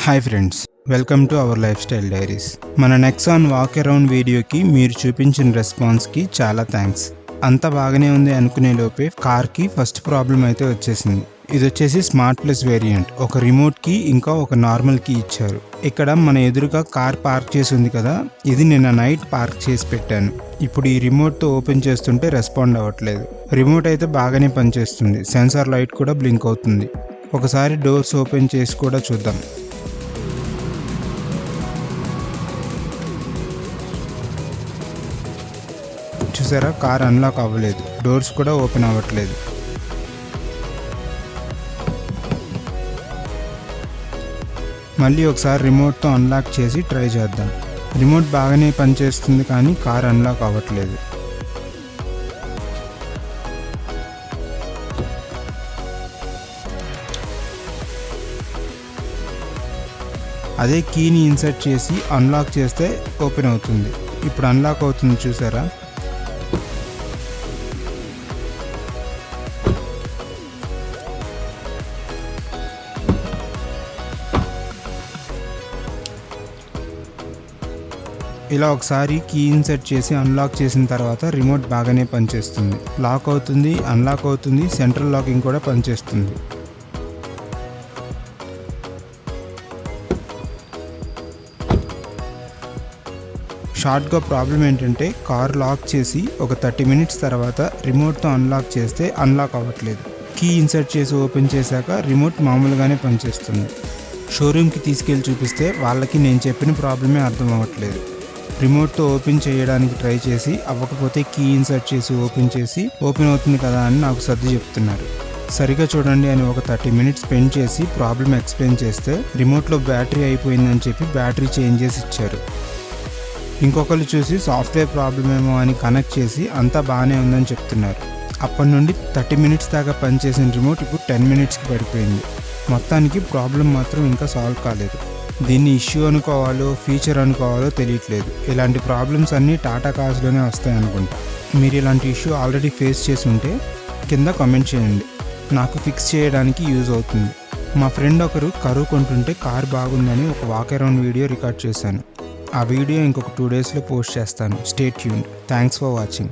Hi friends, welcome to our life style diaries. మన Nexon walk around వీడియోకి మీరు చూపించిన రెస్పాన్స్కి చాలా థ్యాంక్స్. అంత బాగానే ఉంది అనుకునే లోపే కార్కి ఫస్ట్ ప్రాబ్లం అయితే వచ్చేసింది. ఇది వచ్చేసి స్మార్ట్ ప్లస్ వేరియంట్. ఒక రిమోట్ కి ఇంకా ఒక నార్మల్ కి ఇచ్చారు. ఇక్కడ మన ఎదురుగా కార్ పార్క్ చేసి ఉంది కదా, ఇది నిన్న నైట్ పార్క్ చేసి పెట్టాను. ఇప్పుడు ఈ రిమోట్తో ఓపెన్ చేస్తుంటే రెస్పాండ్ అవ్వట్లేదు. రిమోట్ అయితే బాగానే పనిచేస్తుంది, సెన్సార్ లైట్ కూడా బ్లింక్ అవుతుంది. ఒకసారి డోర్స్ ఓపెన్ చేసి కూడా చూద్దాం. చూసారా, కార్ అన్లాక్ అవ్వలేదు, డోర్స్ కూడా ఓపెన్ అవ్వట్లేదు. మళ్ళీ ఒకసారి రిమోట్తో అన్లాక్ చేసి ట్రై చేద్దాం. రిమోట్ బాగానే పనిచేస్తుంది కానీ కార్ అన్లాక్ అవ్వట్లేదు. అదే కీని ఇన్సర్ట్ చేసి అన్లాక్ చేస్తే ఓపెన్ అవుతుంది. ఇప్పుడు అన్లాక్ అవుతుంది, చూసారా. ఇలా ఒకసారి కీ ఇన్సర్ట్ చేసి అన్లాక్ చేసిన తర్వాత రిమోట్ బాగానే పనిచేస్తుంది. లాక్ అవుతుంది, అన్లాక్ అవుతుంది, సెంట్రల్ లాకింగ్ కూడా పనిచేస్తుంది. షార్ట్గా ప్రాబ్లం ఏంటంటే, కార్ లాక్ చేసి ఒక 30 మినిట్స్ తర్వాత రిమోట్తో అన్లాక్ చేస్తే అన్లాక్ అవ్వట్లేదు. కీ ఇన్సర్ట్ చేసి ఓపెన్ చేశాక రిమోట్ మామూలుగానే పనిచేస్తుంది. షోరూమ్కి తీసుకెళ్ళి చూపిస్తే వాళ్ళకి నేను చెప్పిన ప్రాబ్లమే అర్థం అవ్వట్లేదు. రిమోట్తో ఓపెన్ చేయడానికి ట్రై చేసి అవ్వకపోతే కీ ఇన్సర్ట్ చేసి ఓపెన్ అవుతుంది కదా అని నాకు సర్ది చెప్తున్నారు. సరిగా చూడండి అని ఒక 30 మినిట్స్ స్పెండ్ చేసి ప్రాబ్లం ఎక్స్ప్లెయిన్ చేస్తే రిమోట్లో బ్యాటరీ అయిపోయిందని చెప్పి బ్యాటరీ చేంజ్ చేసి ఇచ్చారు. ఇంకొకరు చూసి సాఫ్ట్వేర్ ప్రాబ్లం ఏమో అని కనెక్ట్ చేసి అంతా బాగానే ఉందని చెప్తున్నారు. అప్పటి నుండి 30 మినిట్స్ దాకా పనిచేసిన రిమోట్ ఇప్పుడు 10 మినిట్స్కి పడిపోయింది. మొత్తానికి ప్రాబ్లం మాత్రం ఇంకా సాల్వ్ కాలేదు. దీన్ని ఇష్యూ అనుకోవాలో ఫీచర్ అనుకోవాలో తెలియట్లేదు. ఇలాంటి ప్రాబ్లమ్స్ అన్నీ టాటా కార్స్లోనే వస్తాయనుకుంటా. మీరు ఇలాంటి ఇష్యూ ఆల్రెడీ ఫేస్ చేసి ఉంటే కింద కామెంట్ చేయండి, నాకు ఫిక్స్ చేయడానికి యూజ్ అవుతుంది. మా ఫ్రెండ్ ఒకరు కరువు కొంటుంటే కార్ బాగుందని ఒక వాక్ అరౌండ్ వీడియో రికార్డ్ చేశాను. ఆ వీడియో ఇంకొక 2 డేస్లో పోస్ట్ చేస్తాను. Stay tuned. Thanks for watching.